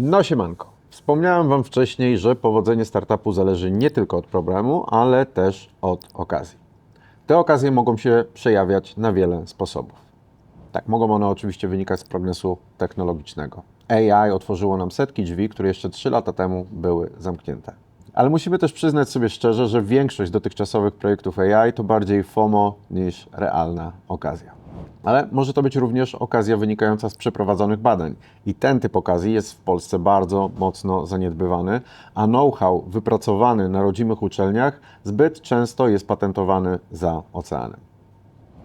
No siemanko. Wspomniałem Wam wcześniej, że powodzenie startupu zależy nie tylko od problemu, ale też od okazji. Te okazje mogą się przejawiać na wiele sposobów. Tak, mogą one oczywiście wynikać z progresu technologicznego. AI otworzyło nam setki drzwi, które jeszcze 3 lata temu były zamknięte. Ale musimy też przyznać sobie szczerze, że większość dotychczasowych projektów AI to bardziej FOMO niż realna okazja. Ale może to być również okazja wynikająca z przeprowadzonych badań. I ten typ okazji jest w Polsce bardzo mocno zaniedbywany, a know-how wypracowany na rodzimych uczelniach zbyt często jest patentowany za oceanem.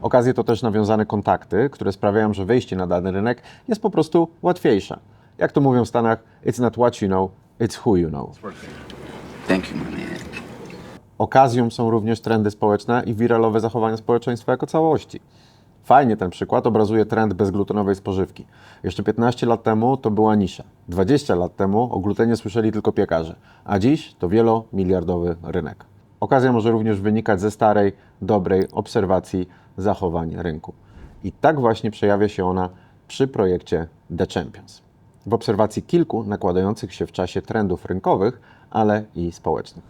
Okazje to też nawiązane kontakty, które sprawiają, że wejście na dany rynek jest po prostu łatwiejsze. Jak to mówią w Stanach, it's not what you know, it's who you know. Thank you, my man. Okazją są również trendy społeczne i wiralowe zachowania społeczeństwa jako całości. Fajnie ten przykład obrazuje trend bezglutenowej spożywki. Jeszcze 15 lat temu to była nisza. 20 lat temu o glutenie słyszeli tylko piekarze, a dziś to wielomiliardowy rynek. Okazja może również wynikać ze starej, dobrej obserwacji zachowań rynku. I tak właśnie przejawia się ona przy projekcie The Champions. W obserwacji kilku nakładających się w czasie trendów rynkowych, ale i społecznych.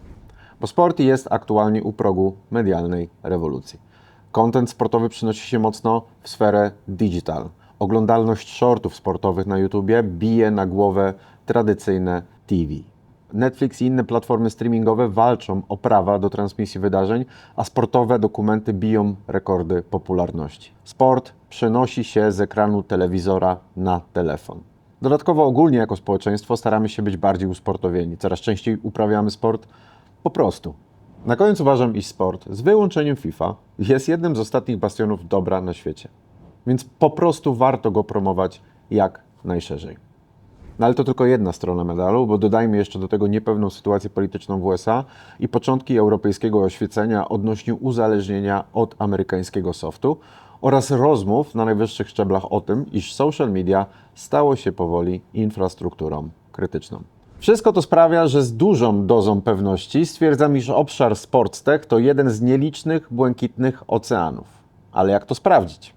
Bo sport jest aktualnie u progu medialnej rewolucji. Content sportowy przynosi się mocno w sferę digital. Oglądalność shortów sportowych na YouTubie bije na głowę tradycyjne TV. Netflix i inne platformy streamingowe walczą o prawa do transmisji wydarzeń, a sportowe dokumenty biją rekordy popularności. Sport przenosi się z ekranu telewizora na telefon. Dodatkowo ogólnie jako społeczeństwo staramy się być bardziej usportowieni. Coraz częściej uprawiamy sport po prostu. Na koniec uważam, iż sport, z wyłączeniem FIFA, jest jednym z ostatnich bastionów dobra na świecie. Więc po prostu warto go promować jak najszerzej. No ale to tylko jedna strona medalu, bo dodajmy jeszcze do tego niepewną sytuację polityczną w USA i początki europejskiego oświecenia odnośnie uzależnienia od amerykańskiego softu oraz rozmów na najwyższych szczeblach o tym, iż social media stało się powoli infrastrukturą krytyczną. Wszystko to sprawia, że z dużą dozą pewności stwierdzam, iż obszar SportsTech to jeden z nielicznych błękitnych oceanów. Ale jak to sprawdzić?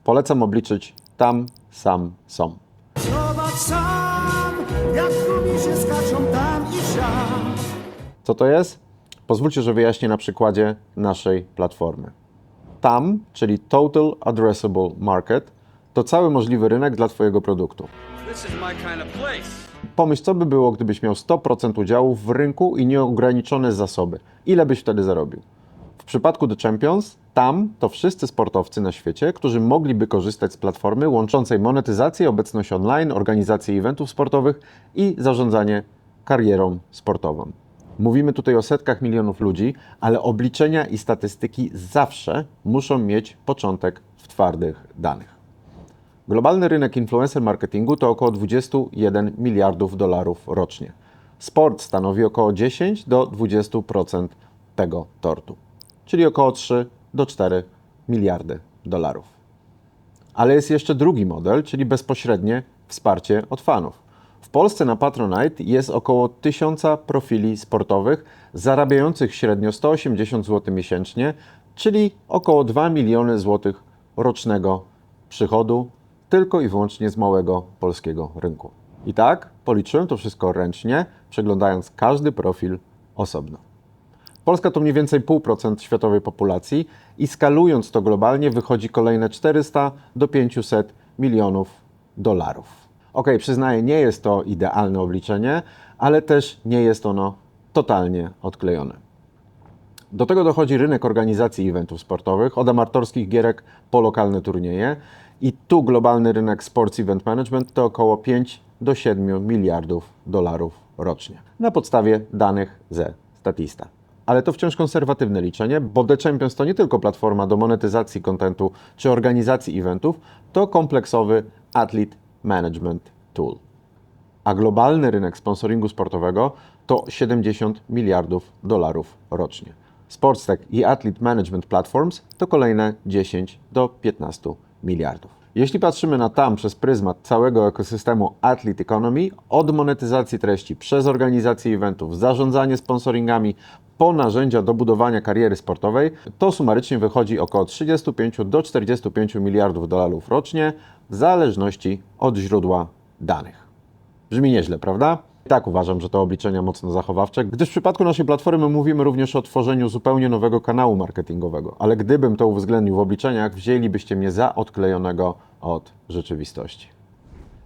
Polecam obliczyć tam, sam, som. Zobacz sam, jak się skaczą tam i siam. Co to jest? Pozwólcie, że wyjaśnię na przykładzie naszej platformy. TAM, czyli Total Addressable Market, to cały możliwy rynek dla Twojego produktu. This is my kind of place. Pomyśl, co by było, gdybyś miał 100% udziałów w rynku i nieograniczone zasoby. Ile byś wtedy zarobił? W przypadku The Champions, tam to wszyscy sportowcy na świecie, którzy mogliby korzystać z platformy łączącej monetyzację, obecność online, organizację eventów sportowych i zarządzanie karierą sportową. Mówimy tutaj o setkach milionów ludzi, ale obliczenia i statystyki zawsze muszą mieć początek w twardych danych. Globalny rynek influencer marketingu to około 21 miliardów dolarów rocznie. Sport stanowi około 10 do 20% tego tortu, czyli około 3 do 4 miliardy dolarów. Ale jest jeszcze drugi model, czyli bezpośrednie wsparcie od fanów. W Polsce na Patronite jest około 1000 profili sportowych zarabiających średnio 180 zł miesięcznie, czyli około 2 miliony złotych rocznego przychodu tylko i wyłącznie z małego polskiego rynku. I tak policzyłem to wszystko ręcznie, przeglądając każdy profil osobno. Polska to mniej więcej 0,5% światowej populacji i skalując to globalnie wychodzi kolejne 400 do 500 milionów dolarów. Ok, przyznaję, nie jest to idealne obliczenie, ale też nie jest ono totalnie odklejone. Do tego dochodzi rynek organizacji eventów sportowych, od amatorskich gierek po lokalne turnieje i tu globalny rynek Sports Event Management to około 5 do 7 miliardów dolarów rocznie. Na podstawie danych ze Statista. Ale to wciąż konserwatywne liczenie, bo The Champions to nie tylko platforma do monetyzacji kontentu czy organizacji eventów, to kompleksowy Athlete Management Tool. A globalny rynek sponsoringu sportowego to 70 miliardów dolarów rocznie. SportsTech i Athlete Management Platforms to kolejne 10 do 15 miliardów. Jeśli patrzymy na TAM przez pryzmat całego ekosystemu Athlete Economy, od monetyzacji treści przez organizację eventów, zarządzanie sponsoringami, po narzędzia do budowania kariery sportowej, to sumarycznie wychodzi około 35 do 45 miliardów dolarów rocznie, w zależności od źródła danych. Brzmi nieźle, prawda? Tak uważam, że to obliczenia mocno zachowawcze, gdyż w przypadku naszej platformy mówimy również o tworzeniu zupełnie nowego kanału marketingowego, ale gdybym to uwzględnił w obliczeniach, wzięlibyście mnie za odklejonego od rzeczywistości.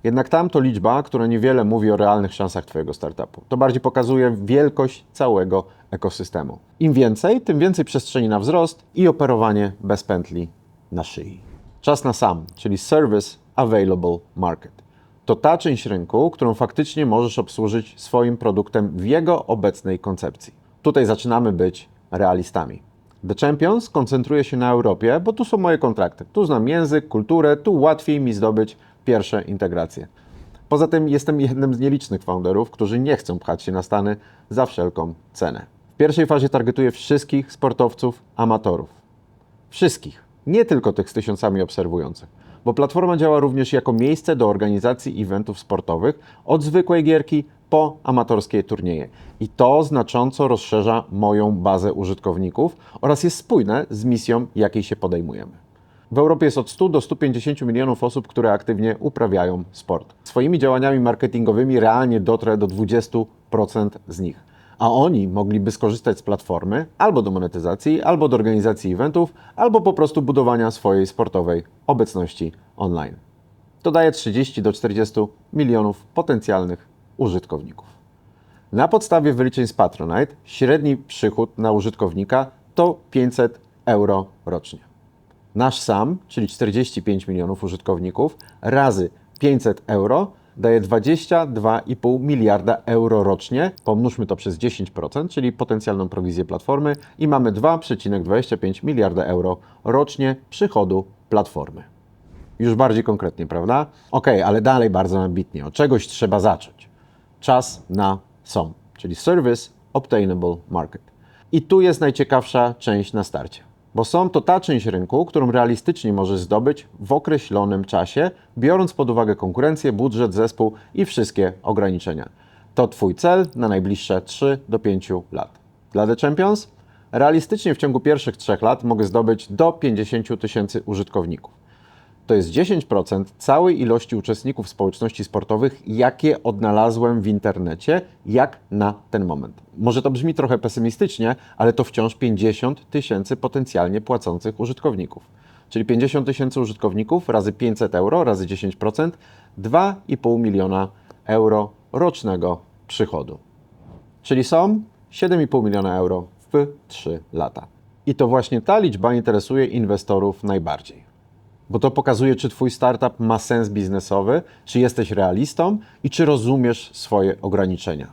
Jednak tam to liczba, która niewiele mówi o realnych szansach Twojego startupu. To bardziej pokazuje wielkość całego ekosystemu. Im więcej, tym więcej przestrzeni na wzrost i operowanie bez pętli na szyi. Czas na SAM, czyli Service Available Market. To ta część rynku, którą faktycznie możesz obsłużyć swoim produktem w jego obecnej koncepcji. Tutaj zaczynamy być realistami. The Champions koncentruje się na Europie, bo tu są moje kontrakty. Tu znam język, kulturę, tu łatwiej mi zdobyć pierwsze integracje. Poza tym jestem jednym z nielicznych founderów, którzy nie chcą pchać się na Stany za wszelką cenę. W pierwszej fazie targetuję wszystkich sportowców, amatorów. Wszystkich, nie tylko tych z tysiącami obserwujących. Bo platforma działa również jako miejsce do organizacji eventów sportowych, od zwykłej gierki po amatorskie turnieje. I to znacząco rozszerza moją bazę użytkowników oraz jest spójne z misją, jakiej się podejmujemy. W Europie jest od 100 do 150 milionów osób, które aktywnie uprawiają sport. Swoimi działaniami marketingowymi realnie dotrę do 20% z nich. A oni mogliby skorzystać z platformy albo do monetyzacji, albo do organizacji eventów, albo po prostu budowania swojej sportowej obecności online. To daje 30 do 40 milionów potencjalnych użytkowników. Na podstawie wyliczeń z Patronite średni przychód na użytkownika to 500 euro rocznie. Nasz SAM, czyli 45 milionów użytkowników, razy 500 euro daje 22,5 miliarda euro rocznie. Pomnóżmy to przez 10%, czyli potencjalną prowizję platformy i mamy 2,25 miliarda euro rocznie przychodu platformy. Już bardziej konkretnie, prawda? Ok, ale dalej bardzo ambitnie. Od czegoś trzeba zacząć. Czas na SOM, czyli Service Obtainable Market. I tu jest najciekawsza część na starcie. Bo SOM to ta część rynku, którą realistycznie możesz zdobyć w określonym czasie, biorąc pod uwagę konkurencję, budżet, zespół i wszystkie ograniczenia. To Twój cel na najbliższe 3 do 5 lat. Dla The Champions? Realistycznie w ciągu pierwszych 3 lat mogę zdobyć do 50 tysięcy użytkowników. To jest 10% całej ilości uczestników społeczności sportowych, jakie odnalazłem w internecie, jak na ten moment. Może to brzmi trochę pesymistycznie, ale to wciąż 50 tysięcy potencjalnie płacących użytkowników. Czyli 50 tysięcy użytkowników razy 500 euro, razy 10%, 2,5 miliona euro rocznego przychodu. Czyli są 7,5 miliona euro w 3 lata. I to właśnie ta liczba interesuje inwestorów najbardziej. Bo to pokazuje, czy Twój startup ma sens biznesowy, czy jesteś realistą i czy rozumiesz swoje ograniczenia.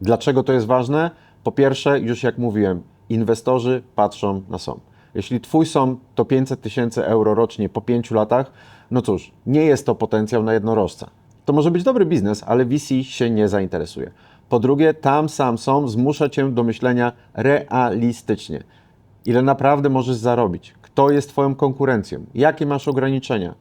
Dlaczego to jest ważne? Po pierwsze, już jak mówiłem, inwestorzy patrzą na SOM. Jeśli Twój SOM to 500 tysięcy euro rocznie po 5 latach, no cóż, nie jest to potencjał na jednorożca. To może być dobry biznes, ale VC się nie zainteresuje. Po drugie, tam sam SOM zmusza Cię do myślenia realistycznie. Ile naprawdę możesz zarobić? Kto jest Twoją konkurencją? Jakie masz ograniczenia?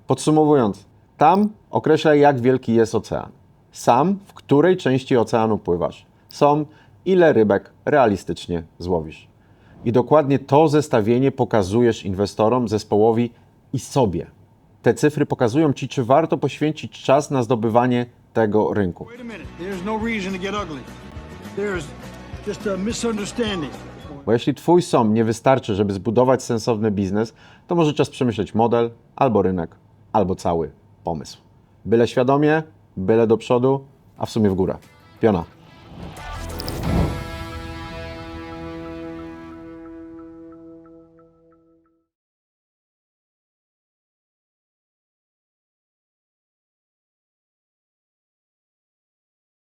Podsumowując, tam określaj, jak wielki jest ocean. Sam, w której części oceanu pływasz. SOM, ile rybek realistycznie złowisz. I dokładnie to zestawienie pokazujesz inwestorom, zespołowi i sobie. Te cyfry pokazują Ci, czy warto poświęcić czas na zdobywanie tego rynku. Wait a minute. There's no reason to get ugly. There's just a misunderstanding. Bo jeśli Twój SOM nie wystarczy, żeby zbudować sensowny biznes, to może czas przemyśleć model, albo rynek, albo cały pomysł. Byle świadomie, byle do przodu, a w sumie w górę. Piona.